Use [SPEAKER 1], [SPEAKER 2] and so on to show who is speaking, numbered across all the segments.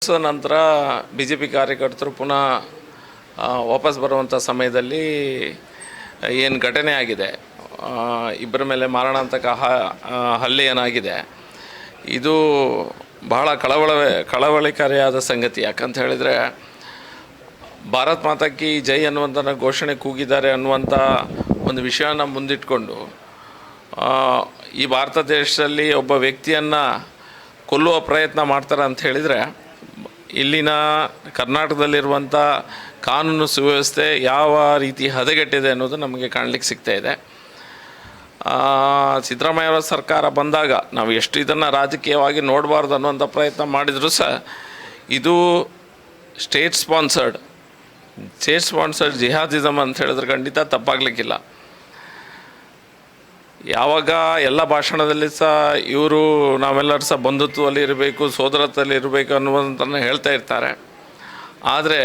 [SPEAKER 1] ನಂತರ B J P ಕಾರ್ಯಕರ್ತರು ಪುನಃ ವಾಪಸ್ ಬರುವಂಥ ಸಮಯದಲ್ಲಿ ಏನು ಘಟನೆ ಆಗಿದೆ, ಇಬ್ಬರ ಮೇಲೆ ಮಾರಣಾಂತಕ ಹಲ್ಲೆ ಏನಾಗಿದೆ, ಇದು ಬಹಳ ಕಳವಳಿಕಾರಿಯಾದ ಸಂಗತಿ. ಯಾಕಂತ ಹೇಳಿದರೆ ಭಾರತ್ ಮಾತಾ ಕಿ ಜೈ ಅನ್ನುವಂಥ ಘೋಷಣೆ ಕೂಗಿದ್ದಾರೆ ಅನ್ನುವಂಥ ಒಂದು ವಿಷಯನ ಮುಂದಿಟ್ಕೊಂಡು ಈ ಭಾರತ ದೇಶದಲ್ಲಿ ಒಬ್ಬ ವ್ಯಕ್ತಿಯನ್ನು ಕೊಲ್ಲುವ ಪ್ರಯತ್ನ ಮಾಡ್ತಾರೆ ಅಂತ ಹೇಳಿದರೆ ಇಲ್ಲಿನ ಕರ್ನಾಟಕದಲ್ಲಿರುವಂಥ ಕಾನೂನು ಸುವ್ಯವಸ್ಥೆ ಯಾವ ರೀತಿ ಹದಗೆಟ್ಟಿದೆ ಅನ್ನೋದು ನಮಗೆ ಕಾಣಲಿಕ್ಕೆ ಸಿಗ್ತಾ ಇದೆ. ಸಿದ್ದರಾಮಯ್ಯವರ ಸರ್ಕಾರ ಬಂದಾಗ ನಾವು ಎಷ್ಟು ಇದನ್ನು ರಾಜಕೀಯವಾಗಿ ನೋಡಬಾರ್ದು ಅನ್ನುವಂಥ ಪ್ರಯತ್ನ ಮಾಡಿದರೂ ಸಹ ಇದು ಸ್ಟೇಟ್ ಸ್ಪಾನ್ಸರ್ಡ್ ಜಿಹಾದಿಸಮ್ ಅಂತ ಹೇಳಿದ್ರೆ ಖಂಡಿತ ತಪ್ಪಾಗಲಿಕ್ಕಿಲ್ಲ. ಯಾವಾಗ ಎಲ್ಲ ಭಾಷಣದಲ್ಲಿ ಸಹ ಇವರು ನಾವೆಲ್ಲರೂ ಸಹ ಬಂಧುತ್ವದಲ್ಲಿ ಇರಬೇಕು, ಸೋದರತ್ವದಲ್ಲಿ ಇರಬೇಕು ಅನ್ನುವಂಥನ್ನು ಹೇಳ್ತಾ ಇರ್ತಾರೆ. ಆದರೆ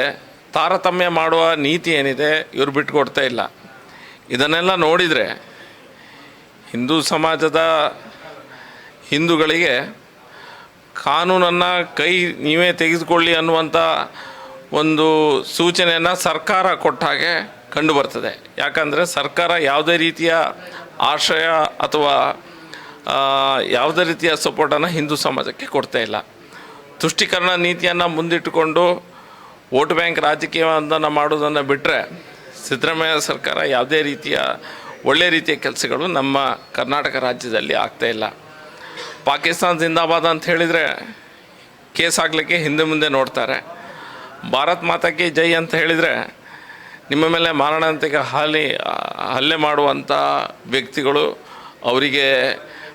[SPEAKER 1] ತಾರತಮ್ಯ ಮಾಡುವ ನೀತಿ ಏನಿದೆ ಇವರು ಬಿಟ್ಟುಕೊಡ್ತಾ ಇಲ್ಲ. ಇದನ್ನೆಲ್ಲ ನೋಡಿದರೆ ಹಿಂದೂ ಸಮಾಜದ ಹಿಂದೂಗಳಿಗೆ ಕಾನೂನನ್ನು ನೀವೇ ತೆಗೆದುಕೊಳ್ಳಿ ಅನ್ನುವಂಥ ಒಂದು ಸೂಚನೆಯನ್ನು ಸರ್ಕಾರ ಕೊಟ್ಟ ಹಾಗೆ ಕಂಡುಬರ್ತದೆ. ಯಾಕಂದರೆ ಸರ್ಕಾರ ಯಾವುದೇ ರೀತಿಯ ಆಶ್ರಯ ಅಥವಾ ಯಾವುದೇ ರೀತಿಯ ಸಪೋರ್ಟನ್ನು ಹಿಂದೂ ಸಮಾಜಕ್ಕೆ ಕೊಡ್ತಾ ಇಲ್ಲ. ತುಷ್ಟೀಕರಣ ನೀತಿಯನ್ನು ಮುಂದಿಟ್ಟುಕೊಂಡು ವೋಟ್ ಬ್ಯಾಂಕ್ ರಾಜಕೀಯವನ್ನು ಮಾಡೋದನ್ನು ಬಿಟ್ಟರೆ ಸಿದ್ದರಾಮಯ್ಯ ಸರ್ಕಾರ ಯಾವುದೇ ರೀತಿಯ ಒಳ್ಳೆಯ ರೀತಿಯ ಕೆಲಸಗಳು ನಮ್ಮ ಕರ್ನಾಟಕ ರಾಜ್ಯದಲ್ಲಿ ಆಗ್ತಾಯಿಲ್ಲ. ಪಾಕಿಸ್ತಾನ ಜಿಂದಾಬಾದ್ ಅಂತ ಹೇಳಿದರೆ ಕೇಸ್ ಆಗಲಿಕ್ಕೆ ಹಿಂದೆ ಮುಂದೆ ನೋಡ್ತಾರೆ. ಭಾರತ್ ಮಾತಾ ಕಿ ಜೈ ಅಂತ ಹೇಳಿದರೆ ನಿಮ್ಮ ಮೇಲೆ ಮಾರಣಾಂತಿಕ ಹಲ್ಲೆ ಮಾಡುವಂಥ ವ್ಯಕ್ತಿಗಳು, ಅವರಿಗೆ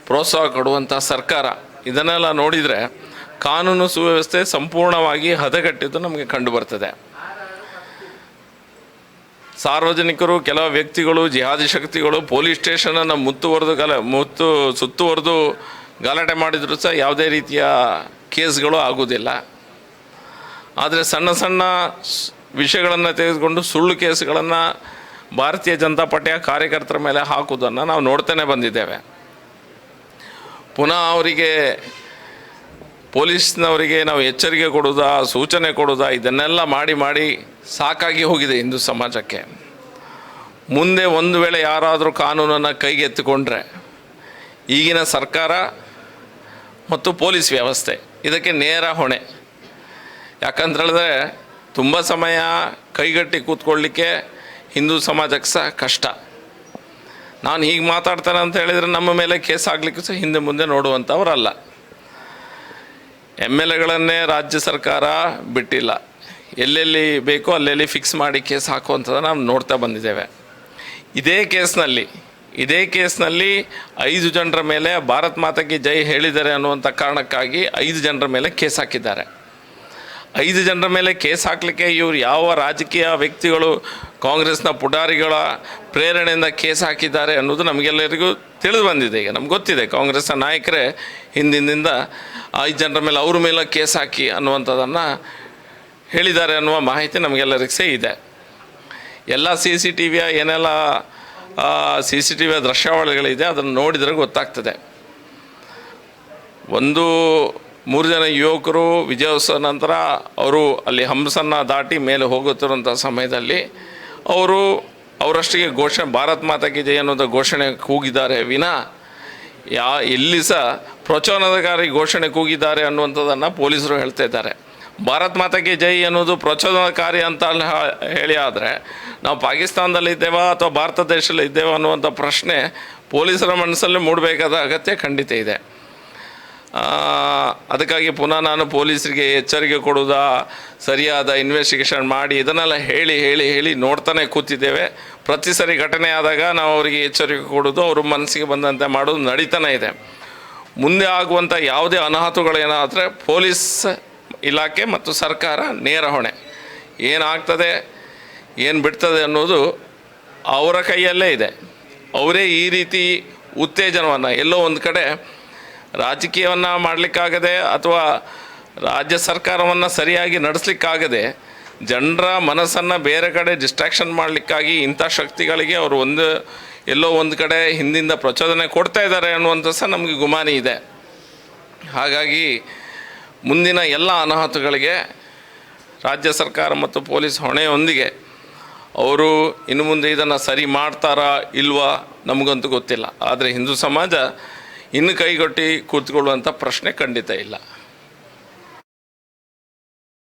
[SPEAKER 1] ಪ್ರೋತ್ಸಾಹ ಕೊಡುವಂಥ ಸರ್ಕಾರ, ಇದನ್ನೆಲ್ಲ ನೋಡಿದರೆ ಕಾನೂನು ಸುವ್ಯವಸ್ಥೆ ಸಂಪೂರ್ಣವಾಗಿ ಹದಗೆಟ್ಟಿದ್ದು ನಮಗೆ ಕಂಡುಬರ್ತದೆ. ಸಾರ್ವಜನಿಕರು, ಕೆಲವು ವ್ಯಕ್ತಿಗಳು, ಜಿಹಾದಿ ಶಕ್ತಿಗಳು ಪೊಲೀಸ್ ಸ್ಟೇಷನನ್ನು ಸುತ್ತುವರೆದು ಗಲಾಟೆ ಮಾಡಿದರೂ ಸಹ ಯಾವುದೇ ರೀತಿಯ ಕೇಸ್ಗಳು ಆಗುವುದಿಲ್ಲ. ಆದರೆ ಸಣ್ಣ ಸಣ್ಣ ವಿಷಯಗಳನ್ನು ತೆಗೆದುಕೊಂಡು ಸುಳ್ಳು ಕೇಸುಗಳನ್ನು ಭಾರತೀಯ ಜನತಾ ಪಾರ್ಟಿಯ ಕಾರ್ಯಕರ್ತರ ಮೇಲೆ ಹಾಕುವುದನ್ನು ನಾವು ನೋಡ್ತಾನೆ ಬಂದಿದ್ದೇವೆ. ಪುನಃ ಅವರಿಗೆ ಪೊಲೀಸ್ನವರಿಗೆ ನಾವು ಎಚ್ಚರಿಕೆ ಕೊಡೋದಾ, ಸೂಚನೆ ಕೊಡೋದಾ, ಇದನ್ನೆಲ್ಲ ಮಾಡಿ ಸಾಕಾಗಿ ಹೋಗಿದೆ ಹಿಂದೂ ಸಮಾಜಕ್ಕೆ. ಮುಂದೆ ಒಂದು ವೇಳೆ ಯಾರಾದರೂ ಕಾನೂನನ್ನು ಕೈಗೆತ್ತಿಕೊಂಡ್ರೆ ಈಗಿನ ಸರ್ಕಾರ ಮತ್ತು ಪೊಲೀಸ್ ವ್ಯವಸ್ಥೆ ಇದಕ್ಕೆ ನೇರ ಹೊಣೆ. ಯಾಕಂತೇಳಿದ್ರೆ ತುಂಬ ಸಮಯ ಕೈಗಟ್ಟಿ ಕೂತ್ಕೊಳ್ಳಿಕ್ಕೆ ಹಿಂದೂ ಸಮಾಜಕ್ಕೆ ಸಹ ಕಷ್ಟ. ನಾನು ಹೀಗೆ ಮಾತಾಡ್ತೇನೆ ಅಂತ ಹೇಳಿದರೆ ನಮ್ಮ ಮೇಲೆ ಕೇಸ್ ಆಗಲಿಕ್ಕೂ ಸಹ ಹಿಂದೆ ಮುಂದೆ ನೋಡುವಂಥವರಲ್ಲ. MLAಗಳನ್ನೇ ರಾಜ್ಯ ಸರ್ಕಾರ ಬಿಟ್ಟಿಲ್ಲ, ಎಲ್ಲೆಲ್ಲಿ ಬೇಕೋ ಅಲ್ಲೆಲ್ಲಿ ಫಿಕ್ಸ್ ಮಾಡಿ ಕೇಸ್ ಹಾಕುವಂಥದ್ದು ನಾವು ನೋಡ್ತಾ ಬಂದಿದ್ದೇವೆ. ಇದೇ ಕೇಸ್ನಲ್ಲಿ 5 ಜನರ ಮೇಲೆ ಭಾರತ್ ಮಾತಾ ಕಿ ಜೈ ಹೇಳಿದ್ದಾರೆ ಅನ್ನುವಂಥ ಕಾರಣಕ್ಕಾಗಿ 5 ಜನರ ಮೇಲೆ ಕೇಸ್ ಹಾಕಿದ್ದಾರೆ. 5 ಜನರ ಮೇಲೆ ಕೇಸ್ ಹಾಕಲಿಕ್ಕೆ ಇವರು ಯಾವ ರಾಜಕೀಯ ವ್ಯಕ್ತಿಗಳು, ಕಾಂಗ್ರೆಸ್ನ ಪುಡಾರಿಗಳ ಪ್ರೇರಣೆಯಿಂದ ಕೇಸ್ ಹಾಕಿದ್ದಾರೆ ಅನ್ನೋದು ನಮಗೆಲ್ಲರಿಗೂ ತಿಳಿದು ಬಂದಿದೆ. ಈಗ ನಮ್ಗೆ ಗೊತ್ತಿದೆ, ಕಾಂಗ್ರೆಸ್ನ ನಾಯಕರೇ ಹಿಂದಿನಿಂದ 5 ಜನರ ಮೇಲೆ ಅವ್ರ ಮೇಲೆ ಕೇಸ್ ಹಾಕಿ ಅನ್ನುವಂಥದ್ದನ್ನು ಹೇಳಿದ್ದಾರೆ ಅನ್ನುವ ಮಾಹಿತಿ ನಮಗೆಲ್ಲರಿಗೂ ಸಹ ಇದೆ. ಎಲ್ಲ ಏನೆಲ್ಲ CCTV ದೃಶ್ಯಾವಳಿಗಳಿದೆ ಅದನ್ನು ನೋಡಿದರೆ ಗೊತ್ತಾಗ್ತದೆ. 3 ಜನ ಯುವಕರು ವಿಜಯೋತ್ಸವ ನಂತರ ಅವರು ಅಲ್ಲಿ ಹಂಸನ್ನು ದಾಟಿ ಮೇಲೆ ಹೋಗುತ್ತಿರುವಂಥ ಸಮಯದಲ್ಲಿ ಅವರಷ್ಟಿಗೆ ಭಾರತ್ ಮಾತಾ ಕಿ ಜೈ ಅನ್ನೋದು ಘೋಷಣೆ ಕೂಗಿದ್ದಾರೆ ವಿನಾ ಎಲ್ಲಿ ಸಹ ಪ್ರಚೋದನಕಾರಿ ಘೋಷಣೆ ಕೂಗಿದ್ದಾರೆ ಅನ್ನುವಂಥದ್ದನ್ನು ಪೊಲೀಸರು ಹೇಳ್ತಾ ಇದ್ದಾರೆ. ಭಾರತ್ ಮಾತಾ ಕಿ ಜೈ ಅನ್ನೋದು ಪ್ರಚೋದನಕಾರಿ ಅಂತ ಹೇಳಿ ಆದರೆ ನಾವು ಪಾಕಿಸ್ತಾನದಲ್ಲಿದ್ದೇವಾ ಅಥವಾ ಭಾರತ ದೇಶದಲ್ಲಿ ಇದ್ದೇವಾ ಅನ್ನುವಂಥ ಪ್ರಶ್ನೆ ಪೊಲೀಸರ ಮನಸ್ಸಲ್ಲಿ ಮೂಡಬೇಕಾದ ಅಗತ್ಯ ಖಂಡಿತ ಇದೆ. ಅದಕ್ಕಾಗಿ ಪುನಃ ನಾನು ಪೊಲೀಸರಿಗೆ ಎಚ್ಚರಿಕೆ ಕೊಡೋದಾ, ಸರಿಯಾದ ಇನ್ವೆಸ್ಟಿಗೇಷನ್ ಮಾಡಿ ಇದನ್ನೆಲ್ಲ ಹೇಳಿ ನೋಡ್ತಾನೆ ಕೂತಿದ್ದೇವೆ. ಪ್ರತಿ ಸರಿ ಘಟನೆ ಆದಾಗ ನಾವು ಅವರಿಗೆ ಎಚ್ಚರಿಕೆ ಕೊಡೋದು, ಅವ್ರ ಮನಸ್ಸಿಗೆ ಬಂದಂತೆ ಮಾಡೋದು ನಡೀತಾನೆ ಇದೆ. ಮುಂದೆ ಆಗುವಂಥ ಯಾವುದೇ ಅನಾಹುತಗಳೇನಾದರೆ ಪೊಲೀಸ್ ಇಲಾಖೆ ಮತ್ತು ಸರ್ಕಾರ ನೇರ ಹೊಣೆ. ಏನಾಗ್ತದೆ, ಏನು ಬಿಡ್ತದೆ ಅನ್ನೋದು ಅವರ ಕೈಯಲ್ಲೇ ಇದೆ. ಅವರೇ ಈ ರೀತಿ ಉತ್ತೇಜನವನ್ನು ಎಲ್ಲೋ ಒಂದು ಕಡೆ ರಾಜಕೀಯವನ್ನು ಮಾಡಲಿಕ್ಕಾಗದೆ ಅಥವಾ ರಾಜ್ಯ ಸರ್ಕಾರವನ್ನು ಸರಿಯಾಗಿ ನಡೆಸಲಿಕ್ಕಾಗದೆ ಜನರ ಮನಸ್ಸನ್ನು ಬೇರೆ ಕಡೆ ಡಿಸ್ಟ್ರಾಕ್ಷನ್ ಮಾಡಲಿಕ್ಕಾಗಿ ಇಂಥ ಶಕ್ತಿಗಳಿಗೆ ಅವರು ಎಲ್ಲೋ ಒಂದು ಕಡೆ ಹಿಂದಿಂದ ಪ್ರಚೋದನೆ ಕೊಡ್ತಾ ಇದ್ದಾರೆ ಅನ್ನುವಂಥ ಸಹ ನಮಗೆ ಗುಮಾನಿ ಇದೆ. ಹಾಗಾಗಿ ಮುಂದಿನ ಎಲ್ಲ ಅನಾಹುತಗಳಿಗೆ ರಾಜ್ಯ ಸರ್ಕಾರ ಮತ್ತು ಪೊಲೀಸ್ ಹೊಣೆಯೊಂದಿಗೆ ಅವರು ಇನ್ನು ಮುಂದೆ ಇದನ್ನು ಸರಿ ಮಾಡ್ತಾರಾ ಇಲ್ವಾ ನಮಗಂತೂ ಗೊತ್ತಿಲ್ಲ. ಆದರೆ ಹಿಂದೂ ಸಮಾಜ ಇನ್ನು ಕೈಗೊಟ್ಟಿ ಕೂತ್ಕೊಳ್ಳುವಂಥ ಪ್ರಶ್ನೆ ಖಂಡಿತ ಇಲ್ಲ.